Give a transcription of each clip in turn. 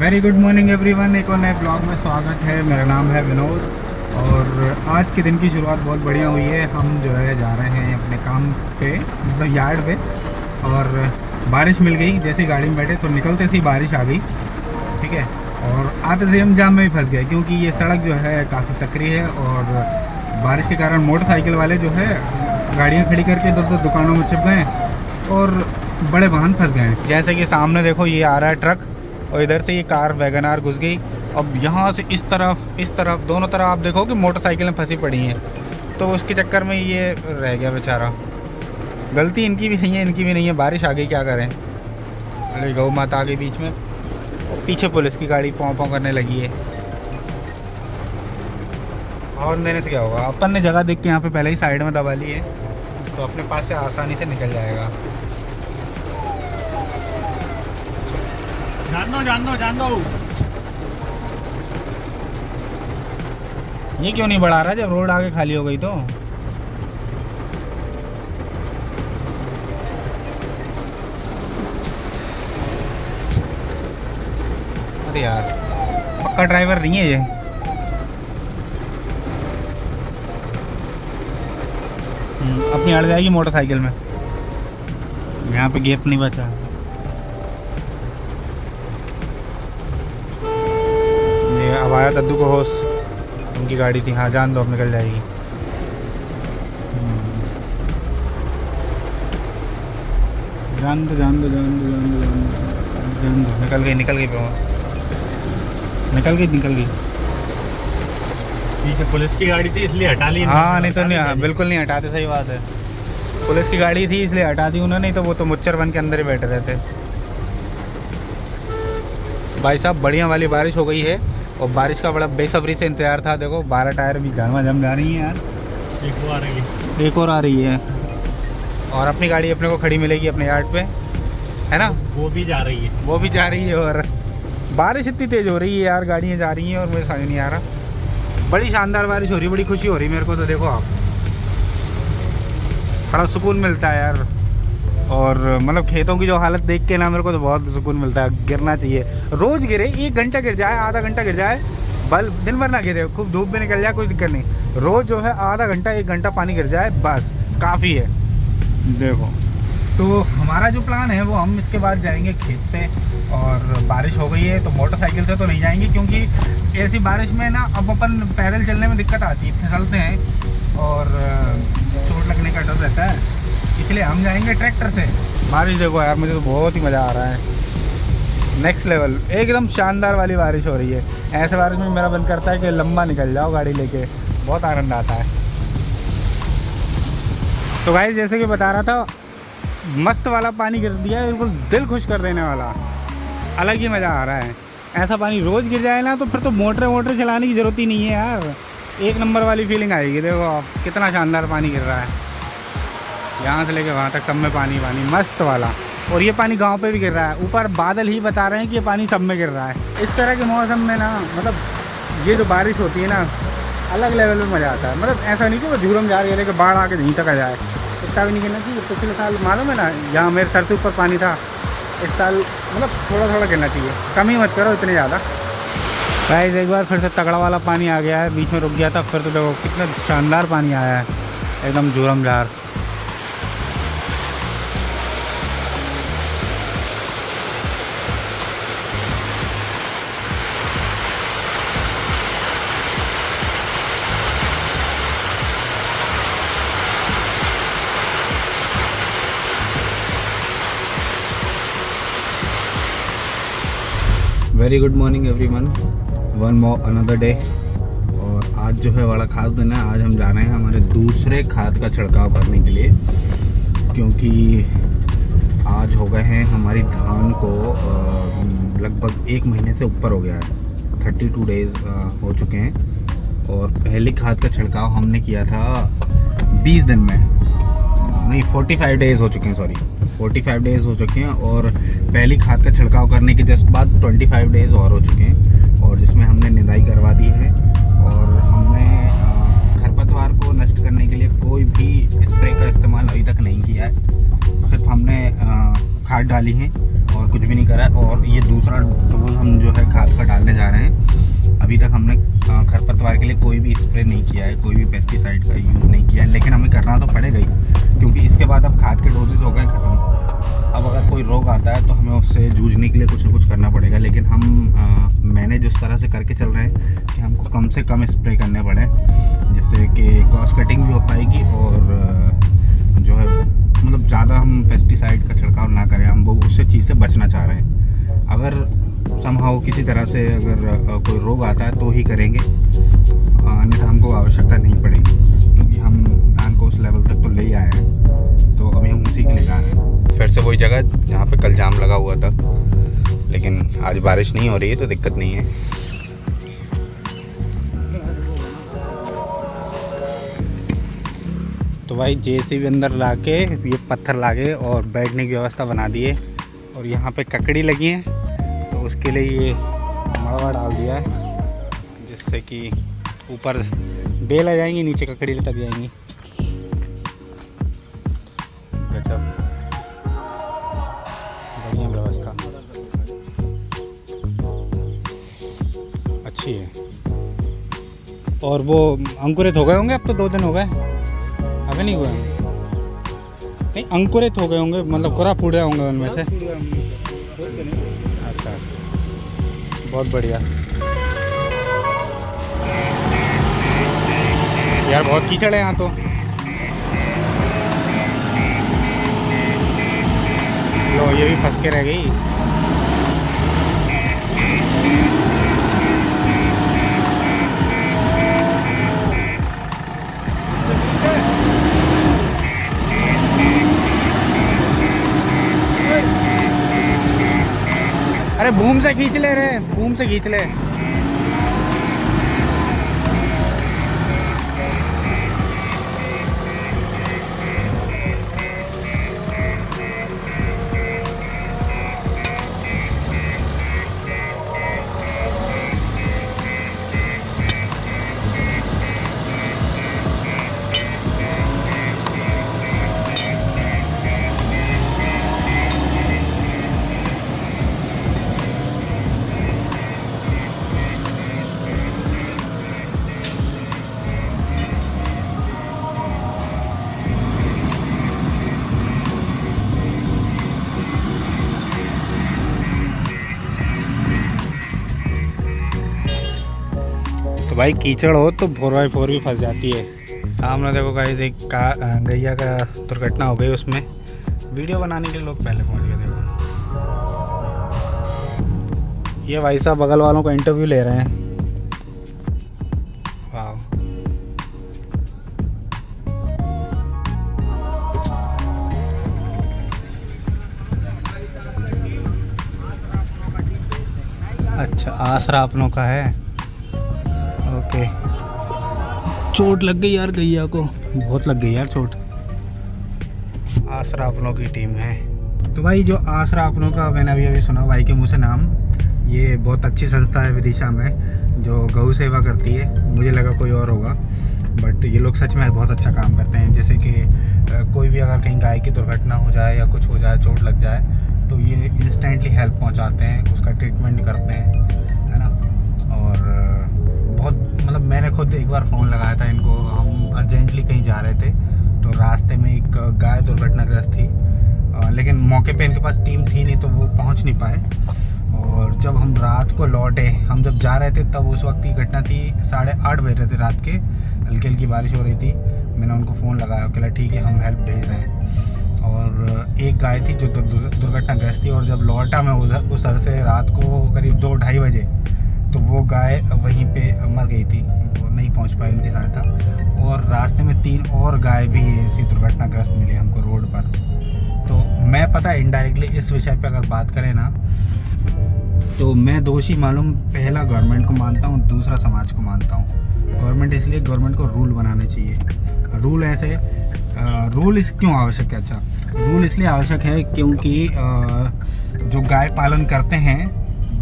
Very good morning everyone. एक और नए ब्लॉग में स्वागत है। मेरा नाम है विनोद और आज के दिन की शुरुआत बहुत बढ़िया हुई है। हम जो है जा रहे हैं अपने काम पे, मतलब यार्ड पे, और बारिश मिल गई। जैसे गाड़ी में बैठे तो निकलते से ही बारिश आ गई, ठीक है। और आते से हम जाम में भी फंस गए क्योंकि ये सड़क जो है काफ़ी सकरी है और बारिश के कारण मोटरसाइकिल वाले जो है गाड़ियाँ खड़ी करके इधर उधर दुकानों में छिप गए और बड़े वाहन फंस गए। जैसे कि सामने देखो ये आ रहा है ट्रक और इधर से ये कार वैगन आर घुस गई। अब यहाँ से इस तरफ दोनों तरफ आप देखो कि मोटरसाइकिलें फंसी पड़ी हैं, तो उसके चक्कर में ये रह गया बेचारा। गलती इनकी भी नहीं है, इनकी भी नहीं है। बारिश आ गई, क्या करें। अरे गौ माता आ गई बीच में और पीछे पुलिस की गाड़ी पौं पौं करने लगी है। हॉर्न देने से क्या होगा, अपन ने जगह देख के यहाँ पे पहले ही साइड में दबा ली है तो अपने पास से आसानी से निकल जाएगा। जान दो। ये क्यों नहीं बढ़ा रहा जब रोड आगे खाली हो गई तो। अरे यार, पक्का ड्राइवर नहीं है ये। अपनी अड़ जाएगी मोटरसाइकिल में। यहाँ पे गैप नहीं बचा। ये अब आया दद्दू को होश, उनकी गाड़ी थी। हाँ जान दो, अब निकल जाएगी। जान दो। निकल गई निकल गई। पीछे पुलिस की गाड़ी थी इसलिए हटा ली। हाँ नहीं तो नहीं, हाँ, बिल्कुल नहीं हटाते, सही बात है। पुलिस की गाड़ी थी इसलिए हटा दी उन्होंने, नहीं तो वो तो मुच्चर बन के अंदर ही बैठे रहते। भाई साहब बढ़िया वाली बारिश हो गई है और बारिश का बड़ा बेसब्री से इंतजार था। देखो 12 टायर भी जम जा रही हैं यार। एक और आ रही है और अपनी गाड़ी अपने को खड़ी मिलेगी अपने यार्ड पे, है ना। वो भी जा रही है और बारिश इतनी तेज़ हो रही है यार, गाड़ियाँ जा रही हैं और मुझे समझ नहीं आ रहा। बड़ी शानदार बारिश हो रही है, बड़ी खुशी हो रही है मेरे को तो। देखो आप, बड़ा सुकून मिलता है यार। और मतलब खेतों की जो हालत देख के ना मेरे को तो बहुत सुकून मिलता है। गिरना चाहिए, रोज़ गिरे, 1 घंटा गिर जाए, आधा घंटा गिर जाए, बल दिन भर ना गिरे, खूब धूप में निकल जाए, कोई दिक्कत नहीं। रोज़ जो है आधा घंटा 1 घंटा पानी गिर जाए, बस काफ़ी है। देखो तो हमारा जो प्लान है वो, हम इसके बाद जाएंगे खेत पे। और बारिश हो गई है तो मोटरसाइकिल से तो नहीं जाएंगे क्योंकि ऐसी बारिश में ना अब अपन पैदल चलने में दिक्कत आती है, फिसलते हैं और चोट लगने का डर रहता है, इसलिए हम जाएंगे ट्रैक्टर से। बारिश देखो यार, मुझे तो बहुत ही मज़ा आ रहा है। नेक्स्ट लेवल, एकदम शानदार वाली बारिश हो रही है। ऐसे बारिश में मेरा मन करता है कि लंबा निकल जाओ गाड़ी लेके, बहुत आनंद आता है। तो गाइस जैसे कि बता रहा था, मस्त वाला पानी गिर दिया है, बिल्कुल दिल खुश कर देने वाला। अलग ही मज़ा आ रहा है। ऐसा पानी रोज़ गिर जाए ना तो फिर तो मोटर चलाने की ज़रूरत ही नहीं है यार। एक नंबर वाली फीलिंग आएगी। देखो आप, कितना शानदार पानी गिर रहा है, यहाँ से लेके वहाँ तक सब में पानी मस्त वाला। और ये पानी गांव पे भी गिर रहा है। ऊपर बादल ही बता रहे हैं कि ये पानी सब में गिर रहा है। इस तरह के मौसम में ना, मतलब ये जो बारिश होती है ना, अलग लेवल में मज़ा आता है। मतलब ऐसा नहीं कि वो झूरम जा रही है लेकिन बाढ़ आके यहीं तक आ जाए, इतना भी नहीं गिरना चाहिए। पिछले साल मालूम है ना, यहाँ मेरे सर से ऊपर पानी था। इस साल मतलब थोड़ा गिरना चाहिए, कम ही मत करो इतने ज़्यादा। गाइस एक बार फिर से तगड़ा वाला पानी आ गया है, बीच में रुक गया था, फिर तो देखो कितना शानदार पानी आया है, एकदम झूरमझार। Very good morning everyone, one more another day. और आज जो है बड़ा ख़ास दिन है। आज हम जा रहे हैं हमारे दूसरे खाद का छिड़काव करने के लिए, क्योंकि आज हो गए हैं हमारी धान को लगभग 1 महीने से ऊपर हो गया है। 32 डेज़ हो चुके हैं और पहली खाद का छिड़काव हमने किया था 20 दिन में, नहीं 45 डेज़ हो चुके हैं, 45 डेज़ हो चुके हैं। और पहली खाद का छिड़काव करने के जस्ट बाद 25 डेज़ और हो चुके हैं, और जिसमें हमने निदाई करवा दी है। और हमने खरपतवार को नष्ट करने के लिए कोई भी स्प्रे का इस्तेमाल अभी तक नहीं किया है, सिर्फ हमने खाद डाली है और कुछ भी नहीं करा है। और ये दूसरा डोज हम जो है जा रहे हैं। अभी तक हमने खरपतवार के लिए कोई भी स्प्रे नहीं किया है, कोई भी पेस्टिसाइड का यूज़ नहीं किया है, लेकिन हमें करना तो पड़ेगा ही, क्योंकि इसके बाद अब खाद के डोजेज हो गए ख़त्म। अब अगर कोई रोग आता है तो हमें उससे जूझने के लिए कुछ ना कुछ करना पड़ेगा। लेकिन हम मैनेज उस तरह से करके चल रहे हैं कि हमको कम से कम स्प्रे करने पड़े, जिससे कि कॉस्ट कटिंग भी हो पाएगी और जो है मतलब ज़्यादा हम पेस्टिसाइड का छिड़काव ना करें। हम वो उससे चीज़ से बचना चाह रहे हैं। अगर समहाउ किसी तरह से अगर कोई रोग आता है तो ही करेंगे, अन्यथा हमको आवश्यकता नहीं पड़ेगी, क्योंकि हम धान को उस लेवल तक तो ले ही आए हैं। तो अभी हम उसी के लिए जा रहे हैं। फिर से वही जगह जहाँ पे कल जाम लगा हुआ था, लेकिन आज बारिश नहीं हो रही है तो दिक्कत नहीं है। तो भाई जेसीबी अंदर लाके ये पत्थर लाके और बैठने की व्यवस्था बना दिए, और यहाँ पे ककड़ी लगी है तो उसके लिए ये मड़वा डाल दिया है, जिससे कि ऊपर बेल आ जाएंगी, नीचे ककड़ी लटक जाएंगी। गजब बढ़िया व्यवस्था, अच्छी है। और वो अंकुरित हो गए होंगे, अब तो 2 दिन हो गए, अभी नहीं हुए नहीं, अंकुरित हो गए होंगे, मतलब पूरा फूटे होंगे उनमें से। अच्छा, बहुत बढ़िया यार, बहुत कीचड़ है यहाँ तो। लो ये भी फंस के रह गई। अरे बूम से खींच ले रहे, बूम से खींच ले। तो भाई कीचड़ हो तो 4x4 भी फंस जाती है। सामने देखो गाइस, एक गैया का दुर्घटना हो गई, उसमें वीडियो बनाने के लिए लोग पहले पहुंच गए। देखो ये भाई साहब बगल वालों का इंटरव्यू ले रहे हैं। वाह, अच्छा आसरा अपनों का है। ओके, चोट लग गई यार गैया को, बहुत लग गई यार चोट। आसरा अपनों की टीम है। तो भाई जो आसरा अपनों का मैंने अभी सुना भाई के मुँह से नाम, ये बहुत अच्छी संस्था है विदिशा में जो गौ सेवा करती है। मुझे लगा कोई और होगा, बट ये लोग सच में बहुत अच्छा काम करते हैं। जैसे कि कोई भी अगर कहीं गाय की दुर्घटना हो जाए या कुछ हो जाए, चोट लग जाए, तो ये इंस्टेंटली हेल्प पहुंचाते हैं, उसका ट्रीटमेंट करते हैं, है ना। और बहुत मतलब मैंने खुद एक बार फ़ोन लगाया था इनको, हम अर्जेंटली कहीं जा रहे थे, तो रास्ते में एक गाय दुर्घटनाग्रस्त थी, लेकिन मौके पे इनके पास टीम थी नहीं तो वो पहुंच नहीं पाए। और जब हम रात को लौटे, हम जब जा रहे थे तब उस वक्त की घटना थी, 8:30 बज रहे थे रात के, हल्की हल्की बारिश हो रही थी। मैंने उनको फ़ोन लगाया, कहला ठीक है हम हेल्प भेज रहे हैं। और एक गाय थी जो दुर्घटनाग्रस्त थी, और जब लौटा मैं उस तरह से रात को करीब 2-2:30 बजे, तो वो गाय वहीं पे मर गई थी, वो नहीं पहुंच पाई उनकी सहायता। और रास्ते में 3 और गाय भी ऐसी दुर्घटनाग्रस्त मिली हमको रोड पर। तो मैं पता है इनडायरेक्टली इस विषय पे अगर बात करें ना, तो मैं दोषी मालूम पहला गवर्नमेंट को मानता हूँ, दूसरा समाज को मानता हूँ। गवर्नमेंट इसलिए, गवर्नमेंट को रूल बनाने चाहिए। रूल ऐसे, रूल इस क्यों आवश्यक है? अच्छा, रूल इसलिए आवश्यक है क्योंकि जो गाय पालन करते हैं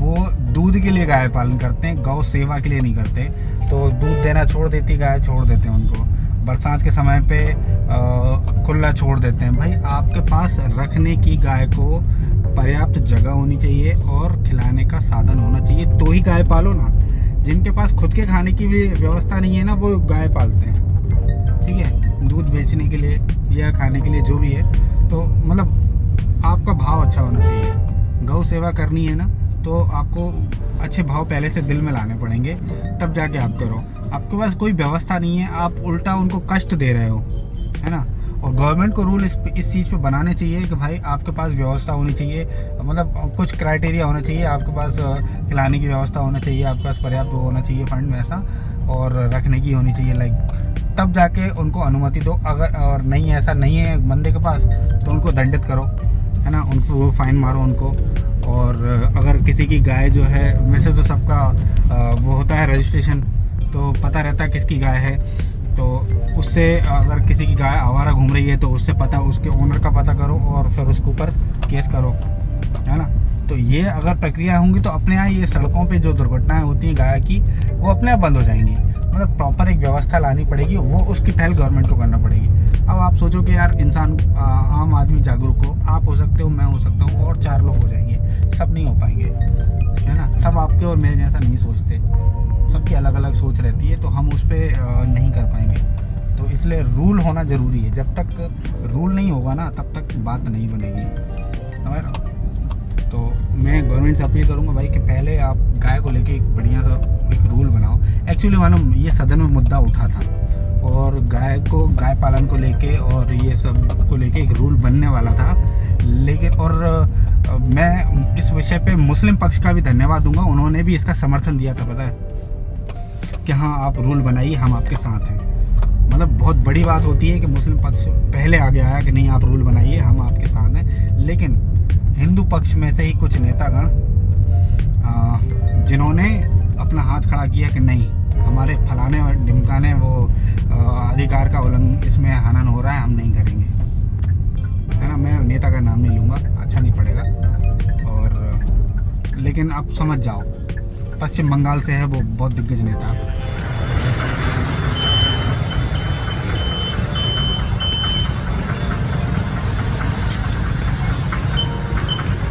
वो दूध के लिए गाय पालन करते हैं, गौ सेवा के लिए नहीं करते। तो दूध देना छोड़ देती गाय, छोड़ देते हैं उनको। बरसात के समय पे खुला छोड़ देते हैं। भाई आपके पास रखने की गाय को पर्याप्त जगह होनी चाहिए और खिलाने का साधन होना चाहिए, तो ही गाय पालो ना। जिनके पास खुद के खाने की भी व्यवस्था नहीं है ना, वो गाय पालते हैं, ठीक है, दूध बेचने के लिए या खाने के लिए, जो भी है। तो मतलब आपका भाव अच्छा होना चाहिए। गौ सेवा करनी है ना, तो आपको अच्छे भाव पहले से दिल में लाने पड़ेंगे, तब जाके आप करो। आपके पास कोई व्यवस्था नहीं है, आप उल्टा उनको कष्ट दे रहे हो, है ना। और गवर्नमेंट को रूल इस चीज़ पे बनाने चाहिए कि भाई आपके पास व्यवस्था होनी चाहिए, मतलब कुछ क्राइटेरिया होना चाहिए, आपके पास खिलाने की व्यवस्था होना चाहिए, आपके पास पर्याप्त होना चाहिए फंड वैसा, और रखने की होनी चाहिए लाइक, तब जाके उनको अनुमति दो। अगर और नहीं, ऐसा नहीं है बंदे के पास, तो उनको दंडित करो, है ना, उनको फाइन मारो उनको। और अगर किसी की गाय जो है, वैसे तो सबका वो होता है रजिस्ट्रेशन, तो पता रहता है किसकी गाय है, तो उससे अगर किसी की गाय आवारा घूम रही है तो उससे पता, उसके ओनर का पता करो और फिर उसके ऊपर केस करो, है ना। तो ये अगर प्रक्रिया होंगी तो अपने यहाँ ये सड़कों पे जो दुर्घटनाएं होती हैं गाय की, वो अपने आप बंद हो जाएंगी। मतलब प्रॉपर एक व्यवस्था लानी पड़ेगी, वो उसकी पहल गवर्नमेंट को करना पड़ेगी। अब आप सोचो कि यार इंसान, आम आदमी जागरूक हो, आप हो सकते हो, मैं हो सकता हूँ, और 4 लोग हो जाएंगे, सब नहीं हो पाएंगे, है ना। सब आपके और मेरे जैसा नहीं सोचते, सबकी अलग अलग सोच रहती है, तो हम उस पर नहीं कर पाएंगे। तो इसलिए रूल होना ज़रूरी है। जब तक रूल नहीं होगा ना, तब तक बात नहीं बनेगी, समझ रहे हो। तो मैं गवर्नमेंट से अपील करूँगा भाई कि पहले आप गाय को लेके एक बढ़िया सा एक रूल बनाओ। एक्चुअली मालूम, ये सदन में मुद्दा उठा था, और गाय पालन को लेके और ये सब को लेके एक रूल बनने वाला था, लेकिन और मैं इस विषय पे मुस्लिम पक्ष का भी धन्यवाद दूंगा, उन्होंने भी इसका समर्थन दिया था, पता है कि हाँ आप रूल बनाइए, हम आपके साथ हैं। मतलब बहुत बड़ी बात होती है कि मुस्लिम पक्ष पहले आगे आया कि नहीं आप रूल बनाइए, हम आपके साथ हैं। लेकिन हिंदू पक्ष में से ही कुछ नेतागण जिन्होंने अपना हाथ खड़ा किया कि नहीं, हमारे फलाने और ढिमकाने वो अधिकार का उल्लंघन, इसमें हनन हो रहा है, हम नहीं करेंगे, है ना। मैं नेता का नाम नहीं लूँगा, अच्छा नहीं पड़ेगा। और लेकिन आप समझ जाओ, पश्चिम बंगाल से है वो, बहुत दिग्गज नेता।